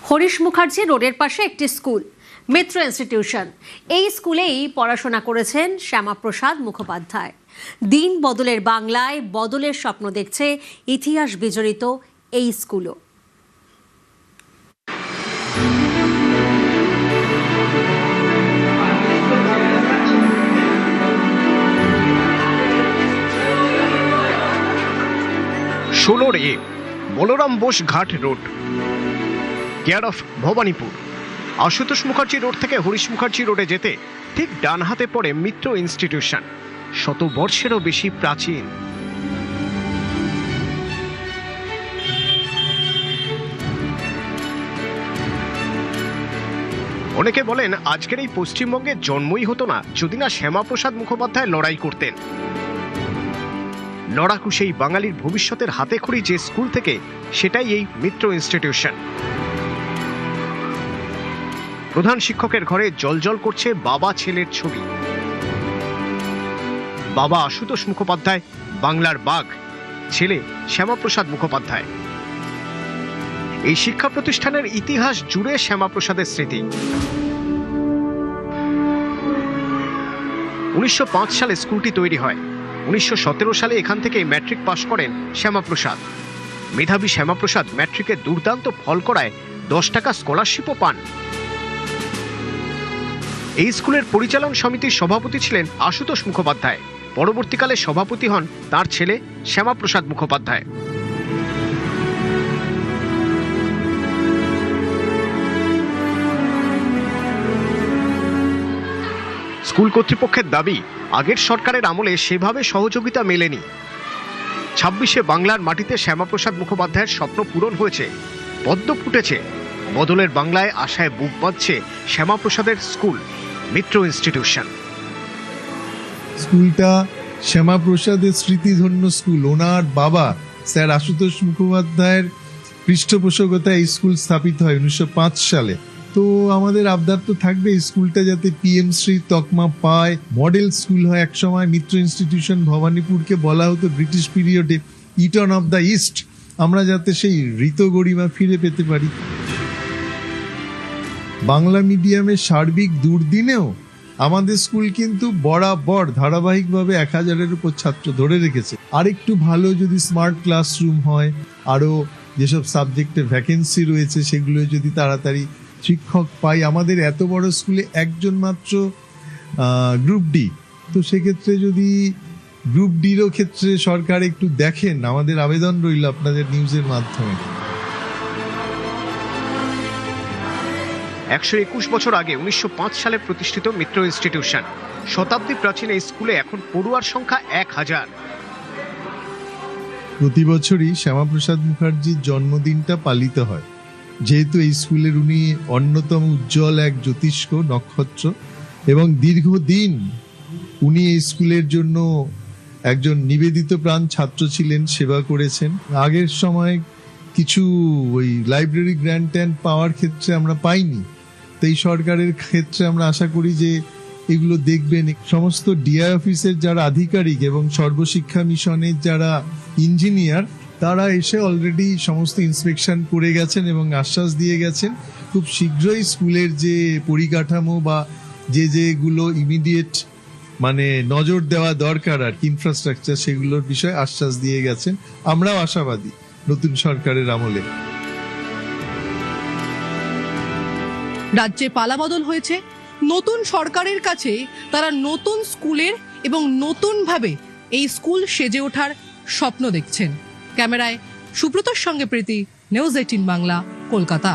হরিশ মুখার্জি রোডের পাশে একটি স্কুল, মিত্র ইনস্টিটিউশন। এই স্কুলেই পড়াশোনা করেছেন শ্যামাপ্রসাদ মুখোপাধ্যায়। দিন বদলের বাংলায় বদলের স্বপ্ন দেখছে ইতিহাস বিজড়িত এই স্কুলও। ষোলোর Balaram Bose Ghat road, care of Bhowanipore. Ashutosh Mukherjee road থেকে হরিশ মুখার্জি রোডে যেতে ঠিক ডান হাতে পড়ে মিত্র ইনস্টিটিউশন, 100 বর্ষেরও বেশি প্রাচীন। অনেকে বলেন আজকের এই পশ্চিমবঙ্গে জন্মই হতো না যদি না শ্যামাপ্রসাদ মুখোপাধ্যায় লড়াই করতেন। লড়াকু সেই বাঙালির ভবিষ্যতের হাতেখড়ি যে স্কুল থেকে, সেটাই এই মিত্র ইনস্টিটিউশন। প্রধান শিক্ষকের ঘরে জ্বলজ্বল করছে বাবা ছেলের ছবি। বাবা আশুতোষ মুখোপাধ্যায়, বাংলার বাঘ; ছেলে শ্যামাপ্রসাদ মুখোপাধ্যায়। এই শিক্ষা প্রতিষ্ঠানের ইতিহাস জুড়ে শ্যামাপ্রসাদের স্মৃতি। 1905 সালে স্কুলটি তৈরি হয়। 1917 সালে এখান থেকে ম্যাট্রিক পাশ করেন শ্যামাপ্রসাদ। মেধাবী শ্যামাপ্রসাদ ম্যাট্রিকে দুর্দান্ত ফল করায় 10 টাকা স্কলারশিপও পান। এই স্কুলের পরিচালন সমিতির সভাপতি ছিলেন আশুতোষ মুখোপাধ্যায়। পরবর্তীকালে সভাপতি হন তার ছেলে শ্যামাপ্রসাদ মুখোপাধ্যায়। স্কুল কর্তৃপক্ষের দাবি, আগের সরকারের আমলে সেভাবে সহযোগিতা মেলেনি। 26শে বাংলার মাটিতে শ্যামাপ্রসাদ মুখোপাধ্যায়ের স্বপ্ন পূরণ হয়েছে, পদ্ম ফুটেছে। বদলের বাংলায় আশায় বুক বাঁধছে শ্যামাপ্রসাদের স্কুল, মিত্র ইনস্টিটিউশন। স্কুলটা শ্যামাপ্রসাদের স্মৃতিধন্য স্কুল। ওনার বাবা স্যার আশুতোষ মুখোপাধ্যায়ের পৃষ্ঠপোষকতায় এই স্কুল স্থাপিত হয় 1905 সালে। তো আমাদের আবদার তো থাকবে এই স্কুলটা যাতে পিএমশ্রী তকমা পায়, মডেল স্কুল হয়। একসময় মিত্র ইনস্টিটিউশন ভবানীপুরকে বলা হতো ব্রিটিশ পিরিয়ডে ইটন অফ দ্য ইস্ট। আমরা যাতে সেই ঋত গরিমা ফিরে পেতে পারি। বাংলা মিডিয়ামের সার্বিক দুর্দিনেও আমাদের স্কুল কিন্তু বরাবর ধারাবাহিকভাবে 1000-এর উপর ছাত্র ধরে রেখেছে। আরেকটু ভালো যদি স্মার্ট ক্লাসরুম হয়, আরো যেসব সাবজেক্টে ভ্যাকেন্সি রয়েছে সেগুলো যদি তাড়াতাড়ি শিক্ষক পাই। আমাদের এত বড় স্কুলে একজন মাত্র গ্রুপ ডি, তো সেক্ষেত্রে যদি গ্রুপ ডিরও ক্ষেত্রে সরকার একটু দেখেন, আমাদের আবেদন রইল আপনাদের নিউজের মাধ্যমে। 121 বছর আগে 1905 সালে প্রতিষ্ঠিত মিত্র ইনস্টিটিউশন। শতাব্দী প্রাচীন এই স্কুলে এখন পড়ুয়ার সংখ্যা 1000। প্রতি বছরই শ্যামাপ্রসাদ মুখার্জির জন্মদিনটা পালিত হয়, যেহেতু এই স্কুলের উনি অন্যতম উজ্জ্বল এক জ্যোতিষ্ক নক্ষত্র এবং দীর্ঘদিন উনি এই স্কুলের জন্য একজন নিবেদিত প্রাণ ছাত্র ছিলেন, সেবা করেছেন। আগের সময় কিছু ওই লাইব্রেরি গ্র্যান্ট ট্যান্ট পাওয়ার ক্ষেত্রে আমরা পাইনি, তো এই সরকারের ক্ষেত্রে আমরা আশা করি যে এগুলো দেখবেন। সমস্ত ডিআই অফিসের যারা আধিকারিক এবং সর্বশিক্ষা মিশনের যারা ইঞ্জিনিয়ার, তারা এসে অলরেডি সমস্ত ইন্সপেকশন করে গেছেন এবং আশ্বাস দিয়ে গেছেন খুব শীঘ্রই স্কুলের যে পরিকাঠামো বা যেগুলো ইমিডিয়েট মানে নজর দেওয়া দরকার আর কি ইনফ্রাস্ট্রাকচার, সেগুলোর বিষয়ে আশ্বাস দিয়ে গেছেন। আমরাও আশাবাদী নতুন সরকারের আমলে। রাজ্যে পালাবদল হয়েছে, নতুন সরকারের কাছে তারা নতুন স্কুলের এবং নতুনভাবে এই স্কুল সেজে ওঠার স্বপ্ন দেখছেন। ক্যামেরায় সুব্রতর সঙ্গে প্রীতি, নিউজ 18 বাংলা, কলকাতা।